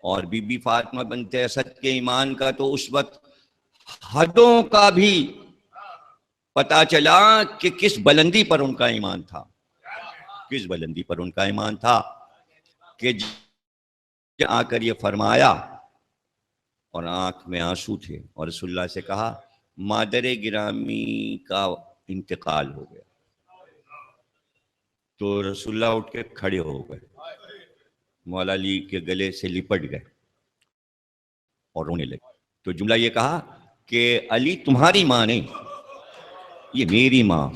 اور be be Fatima بنت اسد کے ایمان کا تو اس وقت حدوں کا بھی پتا چلا کہ کس بلندی پر ان کا ایمان تھا، کس بلندی پر ان کا ایمان تھا کہ آ کر یہ فرمایا، اور آنکھ میں آنسو تھے، اور رسول اللہ سے کہا مادر گرامی کا انتقال ہو گیا. تو رسول اللہ اٹھ کے کھڑے ہو گئے، مولا علی کے گلے سے لپٹ گئے اور رونے لگے. تو جملہ یہ کہا کہ علی تمہاری ماں نہیں، یہ میری ماں،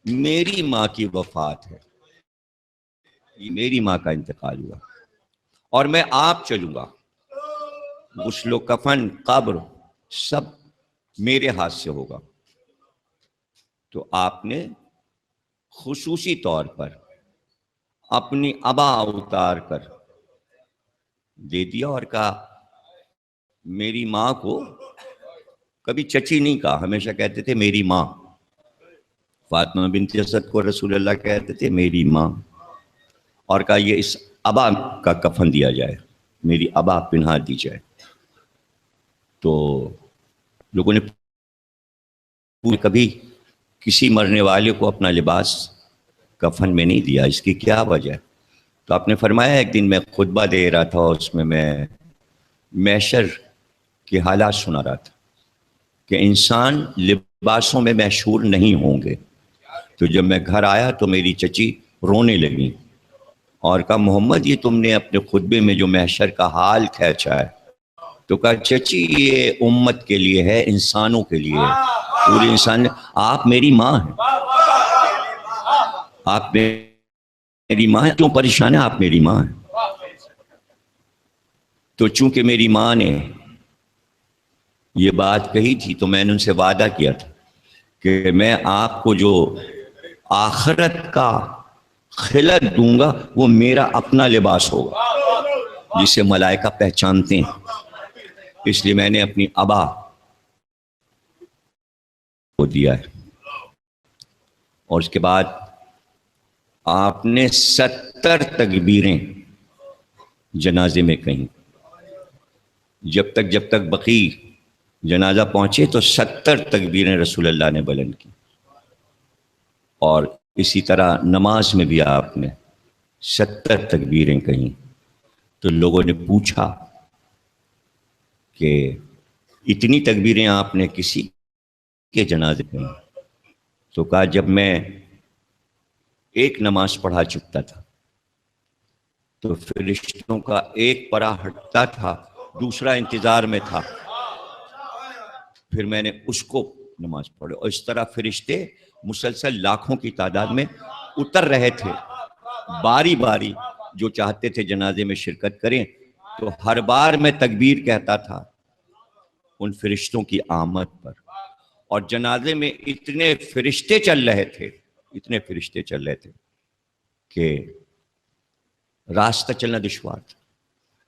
میری ماں کی وفات ہے، یہ میری ماں کا انتقال ہوا، اور میں آپ چلوں گا، غسل و کفن قبر سب میرے ہاتھ سے ہوگا. تو آپ نے خصوصی طور پر اپنی ابا اتار کر دے دیا اور کہا میری ماں کو کبھی چچی نہیں کہا، ہمیشہ کہتے تھے میری ماں. فاطمہ بنت اسد کو رسول اللہ کہتے تھے میری ماں، اور کہا یہ اس ابا کا کفن دیا جائے، میری ابا پہنا دی جائے. تو لوگوں نے کبھی کسی مرنے والے کو اپنا لباس کفن میں نہیں دیا، اس کی کیا وجہ؟ تو آپ نے فرمایا ایک دن میں خطبہ دے رہا تھا، اس میں محشر کے حالات سنا رہا تھا کہ انسان لباسوں میں محشور نہیں ہوں گے. تو جب میں گھر آیا تو میری چچی رونے لگی اور کہا محمد یہ تم نے اپنے خطبے میں جو محشر کا حال کھینچا ہے. تو کہا چچی یہ امت کے لیے ہے، انسانوں کے لیے ہے، پوری انسان. آپ میری ماں ہیں، آپ میری ماں ہیں، کیوں پریشان ہیں؟ آپ میری ماں ہیں. تو چونکہ میری ماں نے یہ بات کہی تھی تو میں نے ان سے وعدہ کیا تھا کہ میں آپ کو جو آخرت کا خلعت دوں گا وہ میرا اپنا لباس ہوگا جسے ملائکہ پہچانتے ہیں. اس لیے میں نے اپنی ابا کو دیا ہے. اور اس کے بعد آپ نے 70 تکبیریں جنازے میں کہیں. جب تک بقی جنازہ پہنچے تو 70 تکبیریں رسول اللہ نے بلند کی. اور اسی طرح نماز میں بھی آپ نے 70 تکبیریں کہیں. تو لوگوں نے پوچھا کہ اتنی تکبیریں آپ نے کسی کے جنازے میں؟ تو کہا جب میں ایک نماز پڑھا چکتا تھا تو فرشتوں کا ایک پرا ہٹتا تھا، دوسرا انتظار میں تھا، پھر میں نے اس کو نماز پڑھی. اور اس طرح فرشتے مسلسل لاکھوں کی تعداد میں اتر رہے تھے، باری باری جو چاہتے تھے جنازے میں شرکت کریں. تو ہر بار میں تکبیر کہتا تھا ان فرشتوں کی آمد پر. اور جنازے میں اتنے فرشتے چل رہے تھے کہ راستہ چلنا دشوار تھا.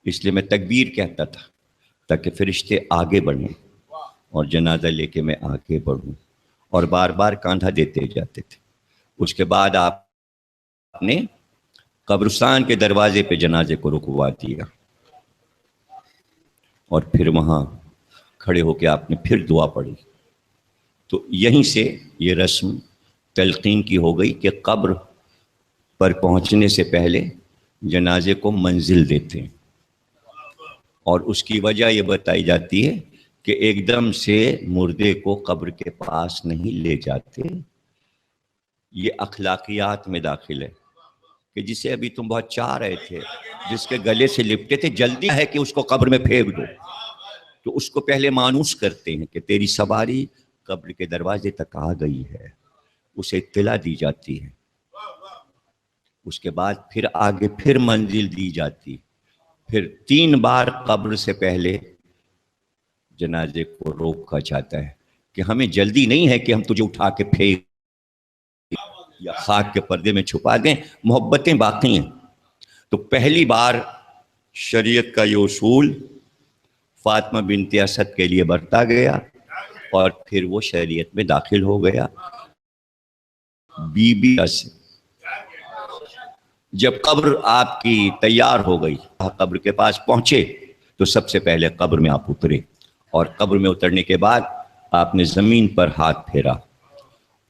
اس لیے میں تکبیر کہتا تھا تاکہ فرشتے آگے بڑھیں اور جنازہ لے کے میں آگے بڑھوں، اور بار بار کاندھا دیتے جاتے تھے. اس کے بعد آپ نے قبرستان کے دروازے پہ جنازے کو رکوا دیا اور پھر وہاں کھڑے ہو کے آپ نے پھر دعا پڑھی. تو یہیں سے یہ رسم تلقین کی ہو گئی کہ قبر پر پہنچنے سے پہلے جنازے کو منزل دیتے ہیں. اور اس کی وجہ یہ بتائی جاتی ہے کہ ایک دم سے مردے کو قبر کے پاس نہیں لے جاتے. یہ اخلاقیات میں داخل ہے کہ جسے ابھی تم بہت چاہ رہے تھے، جس کے گلے سے لپٹے تھے، جلدی ہے کہ اس کو قبر میں پھینک دو، تو اس کو پہلے مانوس کرتے ہیں کہ تیری سواری قبر کے دروازے تک آ گئی ہے، اسے اطلاع دی جاتی ہے. اس کے بعد پھر آگے پھر منزل دی جاتی، پھر 3 بار قبر سے پہلے جنازے کو روکا جاتا ہے کہ ہمیں جلدی نہیں ہے کہ ہم تجھے اٹھا کے پھینک یا خاک کے پردے میں چھپا دیں، محبتیں باقی ہیں. تو پہلی بار شریعت کا یہ اصول فاطمہ بنت اسد کے لیے برتا گیا اور پھر وہ شریعت میں داخل ہو گیا. بی بی اسد جب قبر آپ کی تیار ہو گئی، قبر کے پاس پہنچے تو سب سے پہلے قبر میں آپ اترے، اور قبر میں اترنے کے بعد آپ نے زمین پر ہاتھ پھیرا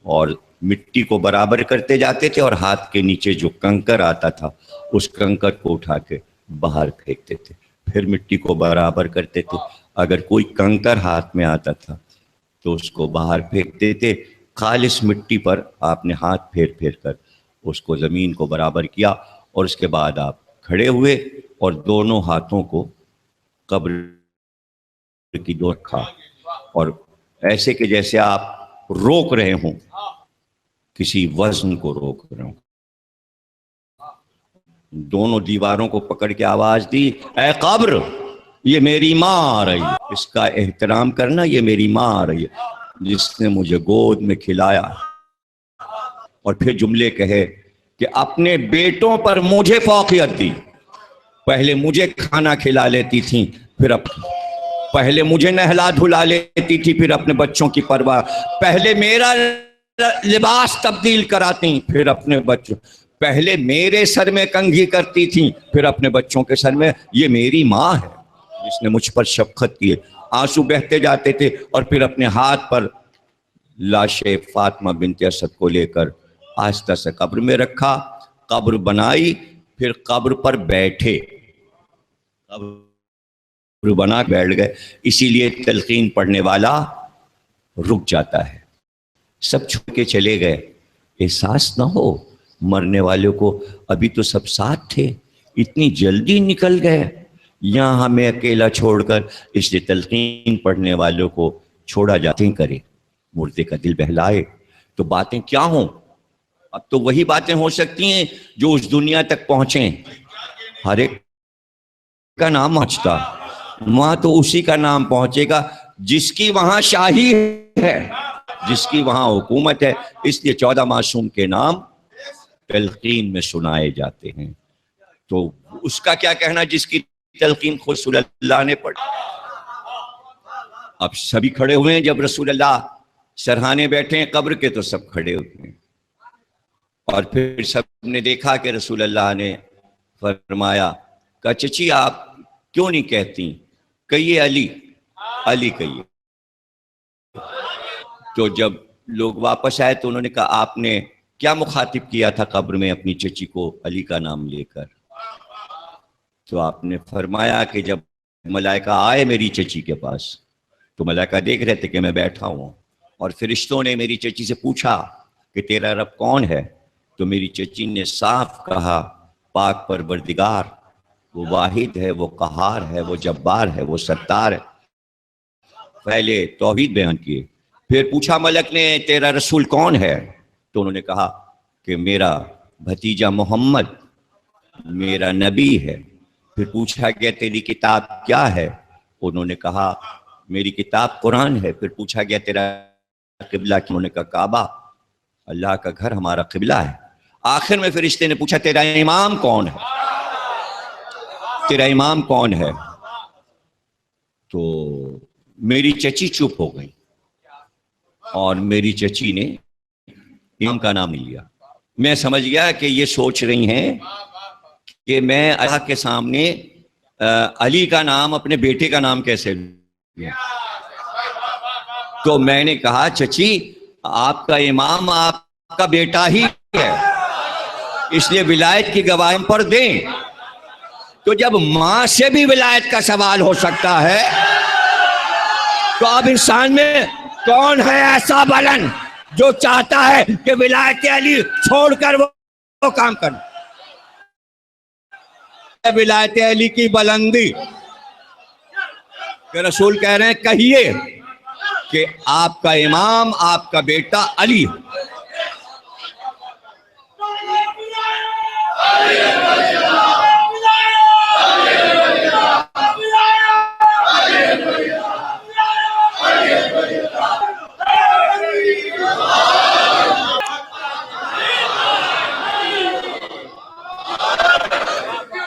اور مٹی کو برابر کرتے جاتے تھے، اور ہاتھ کے نیچے جو کنکر آتا تھا اس کنکر کو اٹھا کے باہر پھینکتے تھے، پھر مٹی کو برابر کرتے تھے، اگر کوئی کنکر ہاتھ میں آتا تھا تو اس کو باہر پھینکتے تھے، خالص مٹی پر آپ نے ہاتھ پھیر پھیر کر اس کو زمین کو برابر کیا، اور اس کے بعد آپ کھڑے ہوئے اور دونوں ہاتھوں کو قبر کی دور رکھا، اور ایسے کہ جیسے آپ روک رہے ہوں، کسی وزن کو روک رہے ہوں، دونوں دیواروں کو پکڑ کے آواز دی، اے قبر یہ میری ماں آ رہی ہے، اس کا احترام کرنا، یہ میری ماں آ رہی ہے جس نے مجھے گود میں کھلایا، اور پھر جملے کہے کہ اپنے بیٹوں پر مجھے فوقیت دی، پہلے مجھے کھانا کھلا لیتی تھیں، پہلے مجھے نہلا دھلا لیتی تھی، پھر اپنے بچوں کی پرواہ، پہلے میرا لباس تبدیل کراتی پھر اپنے بچوں، پہلے میرے سر میں کنگھی کرتی تھیں پھر اپنے بچوں کے سر میں، یہ میری ماں ہے جس نے مجھ پر شفقت کی ہے۔ آنسو بہتے جاتے تھے، اور پھر اپنے ہاتھ پر لاش فاطمہ بنت اسد کو لے کر آہستہ سے قبر میں رکھا، قبر بنائی، پھر قبر پر بیٹھے، قبر بنا بیٹھ گئے۔ اسی لیے تلقین پڑھنے والا رک جاتا ہے، سب چھوڑ کے چلے گئے، احساس نہ ہو مرنے والوں کو ابھی تو سب ساتھ تھے، اتنی جلدی نکل گئے یہاں ہمیں اکیلا چھوڑ کر، اس لیے تلقین پڑھنے والوں کو چھوڑا جاتے کرے، مردے کا دل بہلائے تو باتیں کیا ہوں، اب تو وہی باتیں ہو سکتی ہیں جو اس دنیا تک پہنچیں، ہر ایک کا نام پہنچتا، وہاں تو اسی کا نام پہنچے گا جس کی وہاں شاہی ہے، جس کی وہاں حکومت ہے، اس لیے 14 معصوم کے نام تلقین میں سنائے جاتے ہیں۔ تو اس کا کیا کہنا جس کی تلقین خود رسول اللہ نے پڑھی؟ اب سبھی کھڑے ہوئے ہیں، جب رسول اللہ سرہانے بیٹھے ہیں قبر کے تو سب کھڑے ہوئے ہیں، اور پھر سب نے دیکھا کہ رسول اللہ نے فرمایا کہ چچی آپ کیوں نہیں کہتی، کہیے علی، علی کہیے۔ تو جب لوگ واپس آئے تو انہوں نے کہا آپ نے کیا مخاطب کیا تھا قبر میں اپنی چچی کو علی کا نام لے کر؟ تو آپ نے فرمایا کہ جب ملائکہ آئے میری چچی کے پاس تو ملائکہ دیکھ رہے تھے کہ میں بیٹھا ہوں، اور فرشتوں نے میری چچی سے پوچھا کہ تیرا رب کون ہے، تو میری چچی نے صاف کہا پاک پروردگار، وہ واحد ہے، وہ قہار ہے، وہ جبار ہے، وہ ستار ہے، پہلے توحید بیان کیے۔ پھر پوچھا ملک نے تیرا رسول کون ہے، تو انہوں نے کہا کہ میرا بھتیجا محمد میرا نبی ہے۔ پھر پوچھا گیا تیری کتاب کیا ہے، انہوں نے کہا میری کتاب قرآن ہے۔ پھر پوچھا گیا تیرا قبلہ کیا، انہوں نے کہا کعبہ، اللہ کا گھر ہمارا قبلہ ہے۔ آخر میں فرشتے نے پوچھا تیرا امام کون ہے، تیرا امام کون ہے؟ تو میری چچی چپ ہو گئی، اور میری چچی نے امام کا نام نہیں لیا۔ میں سمجھ گیا کہ یہ سوچ رہی ہیں کہ میں اللہ کے سامنے علی کا نام اپنے بیٹے کا نام کیسے لوں؟ تو میں نے کہا چچی آپ کا امام آپ کا بیٹا ہی ہے، اس لیے ولایت کی گواہی پر دیں۔ تو جب ماں سے بھی ولایت کا سوال ہو سکتا ہے تو اب انسان میں کون ہے ایسا بلند جو چاہتا ہے کہ ولایت علی چھوڑ کر وہ کام کرے؟ ولایت علی کی بلندی کہ رسول کہہ رہے ہیں کہیے کہ آپ کا امام آپ کا بیٹا علی ہے۔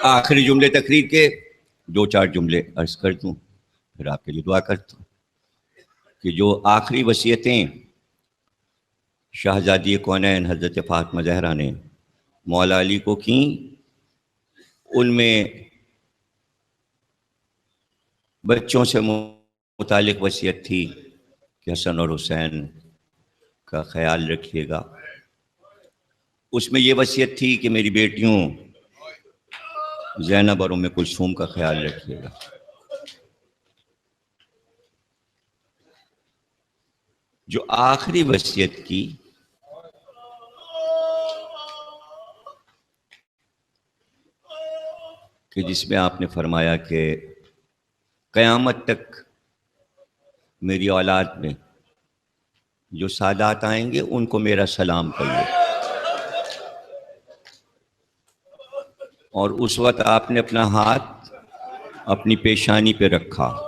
آخری جملے تقریر کے 2-4 جملے عرض کر دوں، پھر آپ کے لیے دعا کرتا ہوں کہ جو آخری وصیتیں شہزادی کونین حضرت فاطمہ زہرا نے مولا علی کو کیں، ان میں بچوں سے متعلق وصیت تھی کہ حسن اور حسین کا خیال رکھیے گا۔ اس میں یہ وصیت تھی کہ میری بیٹیوں زینب اور ام کلثوم کا خیال رکھیے گا۔ جو آخری وصیت کی کہ جس میں آپ نے فرمایا کہ قیامت تک میری اولاد میں جو سادات آئیں گے ان کو میرا سلام کہیے، اور اس وقت آپ نے اپنا ہاتھ اپنی پیشانی پہ رکھا